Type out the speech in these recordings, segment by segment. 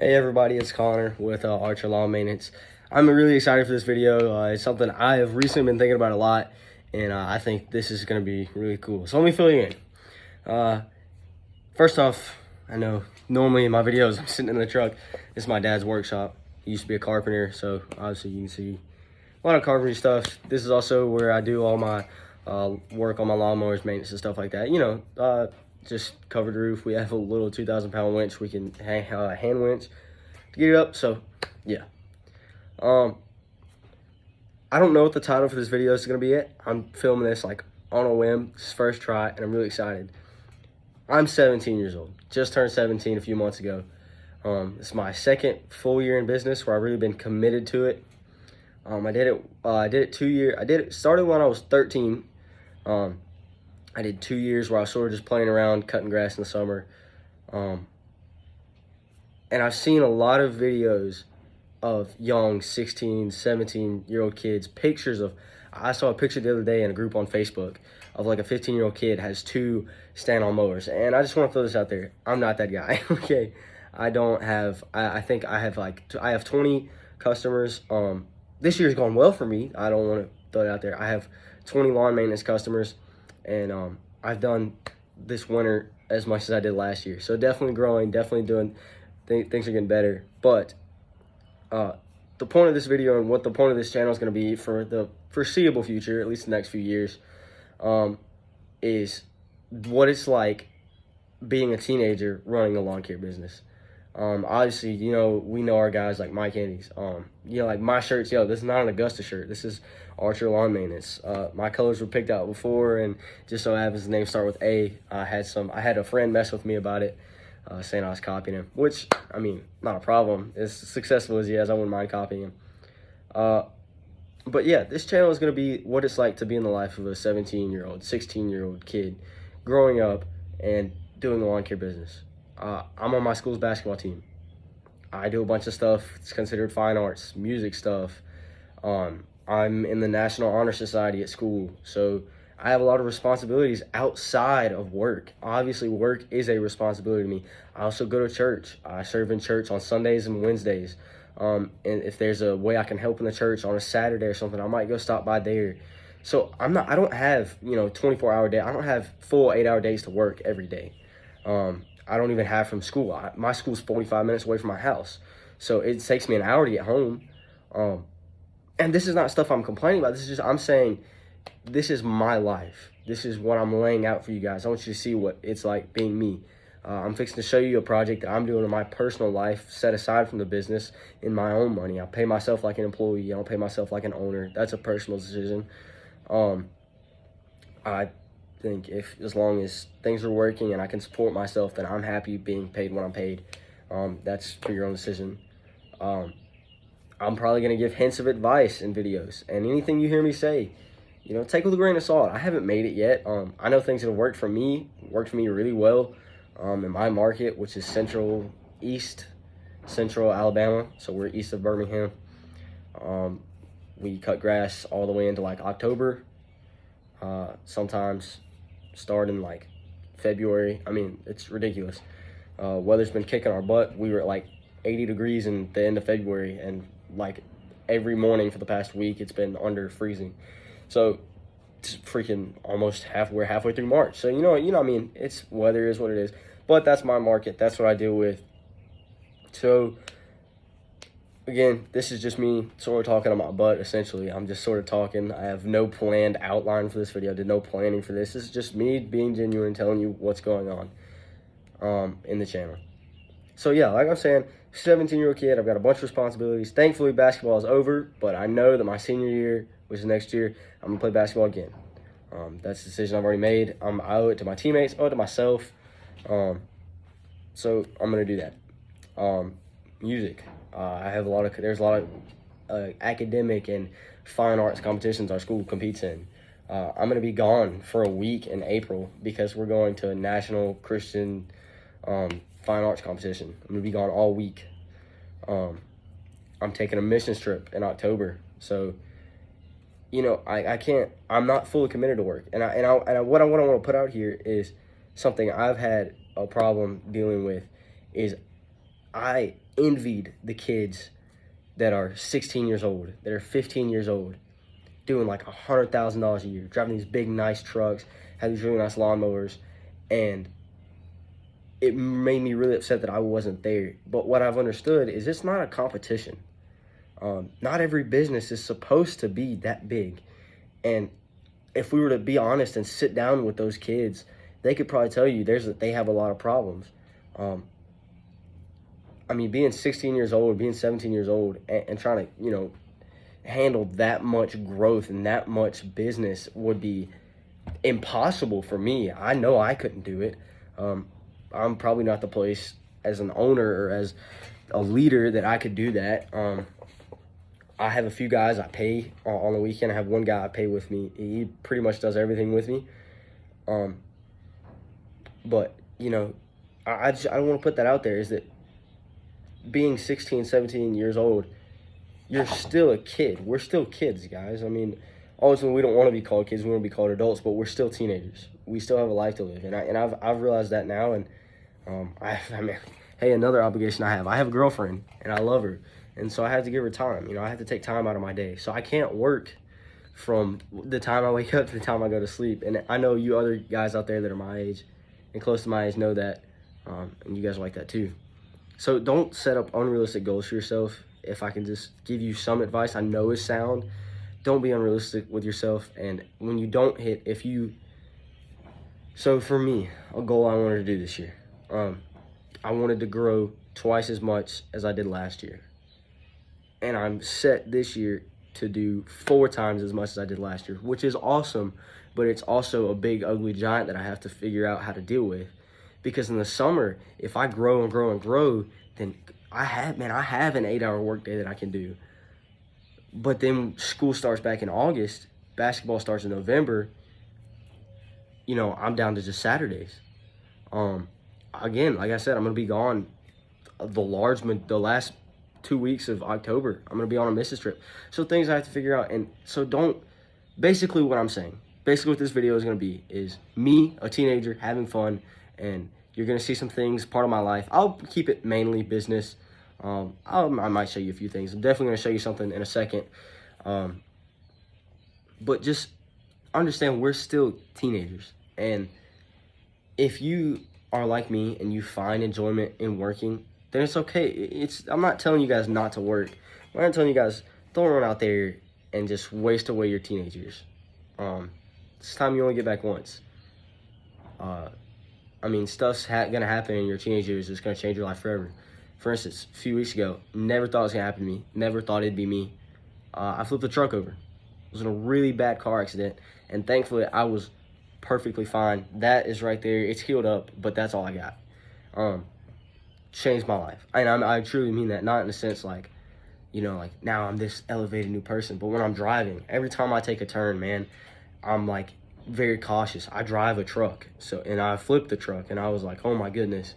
Hey everybody, it's Connor with Archer Lawn Maintenance. I'm really excited for this video. It's something I have recently been thinking about a lot, and I think this is going to be really cool. So let me fill you in. First off, I know normally in my videos I'm sitting in the truck. This is my dad's workshop. He used to be a carpenter, so obviously you can see a lot of carpentry stuff. This is also where I do all my work on my lawnmowers, maintenance and stuff like that. Just covered roof. We have a little 2,000-pound winch. We can hand winch to get it up. So yeah, I don't know what the title for this video is gonna be yet. I'm filming this like on a whim. This is first try, and I'm really excited. I'm 17 years old. Just turned 17 a few months ago. It's my second full year in business where I've really been committed to it. I did it 2 years. Started when I was 13. I did 2 years where I was sort of just playing around, cutting grass in the summer. And I've seen a lot of videos of young 16, 17-year-old kids, I saw a picture the other day in a group on Facebook of like a 15-year-old kid has 2 stand-on mowers. And I just want to throw this out there. I'm not that guy, okay? I think I have 20 customers. This year's gone well for me. I don't want to throw it out there. I have 20 lawn maintenance customers. And I've done this winter as much as I did last year. So definitely growing, definitely doing, things are getting better. But the point of this video and what the point of this channel is going to be for the foreseeable future, at least the next few years, is what it's like being a teenager running a lawn care business. Obviously, we know our guys like Mike Andes. Like my shirt's, this is not an Augusta shirt. This is Archer Lawn Maintenance. My colors were picked out before, and just so happens the name start with A. I had a friend mess with me about it, saying I was copying him, which, I mean, not a problem. As successful as he is, I wouldn't mind copying him. But yeah, this channel is going to be what it's like to be in the life of a 17-year-old, 16-year-old kid growing up and doing the lawn care business. I'm on my school's basketball team. I do a bunch of stuff. It's considered fine arts, music stuff. I'm in the National Honor Society at school. So I have a lot of responsibilities outside of work. Obviously, work is a responsibility to me. I also go to church. I serve in church on Sundays and Wednesdays. And if there's a way I can help in the church on a Saturday or something, I might go stop by there. So I don't have, 24-hour day. I don't have full 8-hour days to work every day. I don't even have from school. My school's 45 minutes away from my house. So it takes me an hour to get home. And this is not stuff I'm complaining about. I'm saying this is my life. This is what I'm laying out for you guys. I want you to see what it's like being me. I'm fixing to show you a project that I'm doing in my personal life, set aside from the business, in my own money. I pay myself like an employee. I don't pay myself like an owner. That's a personal decision. I think as long as things are working and I can support myself, then I'm happy being paid when I'm paid. That's for your own decision. I'm probably going to give hints of advice in videos, and anything you hear me say, take with a grain of salt. I haven't made it yet. I know things that have worked for me really well in my market, which is central Alabama. So we're east of Birmingham. We cut grass all the way into like October, sometimes start in like February. I mean, it's ridiculous. Weather's been kicking our butt. We were at like 80 degrees in the end of February, and like every morning for the past week it's been under freezing. So it's freaking we're halfway through March. So I mean, it's weather is what it is. But that's my market. That's what I deal with. So again, this is just me sort of talking on my butt, essentially. I'm just sort of talking. I have no planned outline for this video. I did no planning for this. This is just me being genuine, telling you what's going on in the channel. So yeah, like I'm saying, 17-year-old kid, I've got a bunch of responsibilities. Thankfully, basketball is over, but I know that my senior year, which is next year, I'm going to play basketball again. That's a decision I've already made. I owe it to my teammates, I owe it to myself. So I'm going to do that. Music. There's a lot of academic and fine arts competitions our school competes in. I'm going to be gone for a week in April because we're going to a national Christian fine arts competition. I'm going to be gone all week. I'm taking a missions trip in October. So, I'm not fully committed to work. What I want to put out here is something I've had a problem dealing with is I envied the kids that are 16 years old, that are 15 years old, doing like $100,000 a year, driving these big, nice trucks, have these really nice lawnmowers, and it made me really upset that I wasn't there. But what I've understood is it's not a competition. Not every business is supposed to be that big. And if we were to be honest and sit down with those kids, they could probably tell you they have a lot of problems. I mean, being 16 years old, being 17 years old, and trying to, handle that much growth and that much business would be impossible for me. I know I couldn't do it. I'm probably not the place as an owner or as a leader that I could do that. I have a few guys I pay on the weekend. I have one guy I pay with me. He pretty much does everything with me. But, I don't want to put that out there, is that being 16, 17 years old, you're still a kid. We're still kids, guys. I mean, ultimately, we don't want to be called kids. We want to be called adults, but we're still teenagers. We still have a life to live. And I've realized that now. And hey, another obligation I have a girlfriend, and I love her. And so I have to give her time. I have to take time out of my day. So I can't work from the time I wake up to the time I go to sleep. And I know you other guys out there that are my age and close to my age know that. And you guys are like that too. So don't set up unrealistic goals for yourself. If I can just give you some advice I know is sound, don't be unrealistic with yourself. And when you don't hit, so for me, a goal I wanted to do this year, I wanted to grow twice as much as I did last year. And I'm set this year to do 4 times as much as I did last year, which is awesome, but it's also a big, ugly giant that I have to figure out how to deal with. Because in the summer, if I grow and grow and grow, then I have an 8-hour workday that I can do. But then school starts back in August, basketball starts in November, I'm down to just Saturdays. Again, like I said, I'm going to be gone the last 2 weeks of October. I'm going to be on a missus trip. So things I have to figure out. And so basically what I'm saying, what this video is going to be is me, a teenager, having fun, and you're going to see some things, part of my life. I'll keep it mainly business. I might show you a few things. I'm definitely going to show you something in a second. But just understand we're still teenagers. And if you are like me and you find enjoyment in working, then it's okay. I'm not telling you guys not to work. I'm not telling you guys, don't run out there and just waste away your teenage years. This time you only get back once. Stuff's gonna happen in your teenage years that's gonna change your life forever. For instance, a few weeks ago, never thought it was gonna happen to me. Never thought it'd be me. I flipped a truck over. It was in a really bad car accident, and thankfully I was perfectly fine. That is right there. It's healed up, but that's all I got. Changed my life, and I truly mean that. Not in the sense like now I'm this elevated new person, but when I'm driving, every time I take a turn, man, I'm like very cautious. I drive a truck, and I flipped the truck, and I was like, oh my goodness,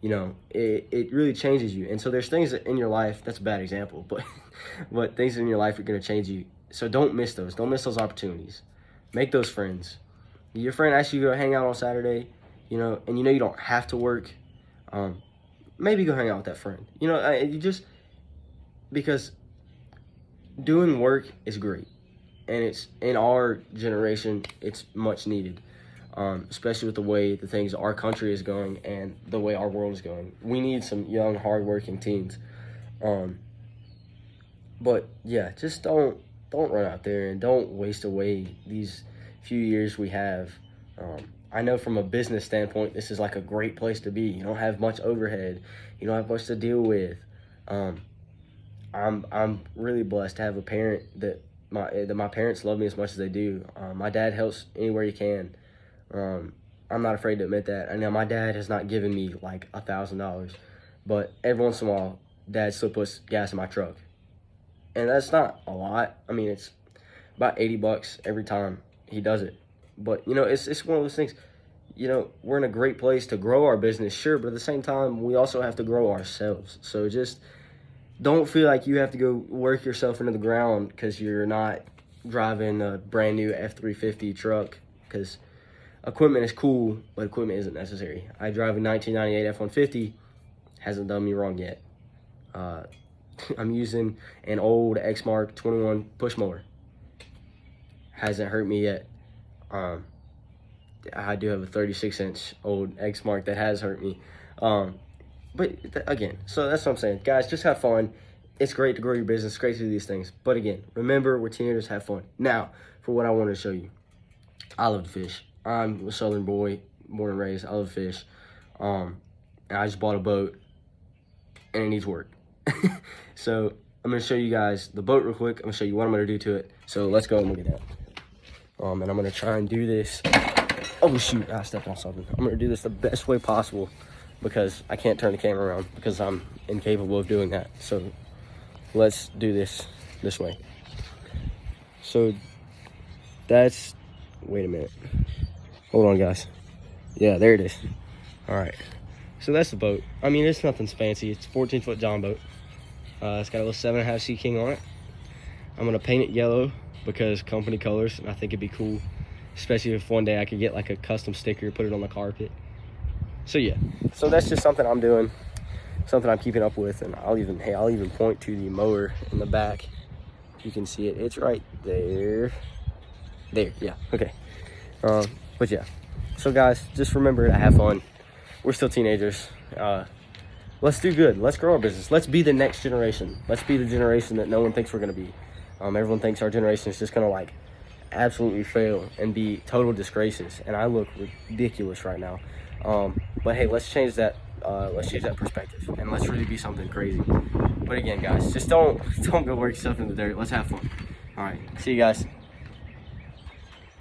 it really changes you. And so there's things in your life, that's a bad example, but things in your life are going to change you. So don't miss those. Don't miss those opportunities. Make those friends. Your friend asks you to go hang out on Saturday, and you don't have to work. Maybe go hang out with that friend. Because doing work is great. And it's in our generation, it's much needed, especially with the way the things our country is going and the way our world is going. We need some young, hardworking teens. But yeah, just don't run out there and don't waste away these few years we have. I know from a business standpoint, this is like a great place to be. You don't have much overhead. You don't have much to deal with. I'm really blessed to have a parent that my parents love me as much as they do. My dad helps anywhere he can. I'm not afraid to admit that. I know my dad has not given me like $1,000, but every once in a while, Dad still puts gas in my truck, and that's not a lot. It's about $80 every time he does it. But it's one of those things. We're in a great place to grow our business, sure, but at the same time, we also have to grow ourselves. So just don't feel like you have to go work yourself into the ground because you're not driving a brand new F-350 truck, because equipment is cool, but equipment isn't necessary. I drive a 1998 F-150, Hasn't done me wrong yet. I'm using an old Exmark 21 push mower. Hasn't hurt me yet. I do have a 36-inch old Exmark that has hurt me. But again, so that's what I'm saying. Guys, just have fun. It's great to grow your business. It's great to do these things. But again, remember, we're teenagers, have fun. Now, for what I want to show you. I love to fish. I'm a Southern boy, born and raised. I love to fish. And I just bought a boat, and it needs work. So I'm going to show you guys the boat real quick. I'm going to show you what I'm going to do to it. So let's go and look at that. And I'm going to try and do this. Oh, shoot. I stepped on something. I'm going to do this the best way possible because I can't turn the camera around because I'm incapable of doing that. So let's do this way. So that's... Wait a minute. Hold on, guys. Yeah, there it is. All right. So that's the boat. I mean, it's nothing fancy. It's a 14-foot John boat. It's got a little 7.5 Sea King on it. I'm going to paint it yellow because company colors, and I think it'd be cool, especially if one day I could get like a custom sticker, put it on the carpet. So yeah, so that's just something I'm doing, something I'm keeping up with, and I'll even point to the mower in the back. You can see it. It's right there. There, yeah, okay. But yeah, so guys, just remember to have fun. We're still teenagers. Let's do good. Let's grow our business. Let's be the next generation. Let's be the generation that no one thinks we're gonna be. Everyone thinks our generation is just gonna like absolutely fail and be total disgraces, and I look ridiculous right now. But hey, let's change that. Let's change that perspective, and let's really be something crazy. But again, guys, just don't go work yourself in the dirt. Let's have fun. All right, see you guys.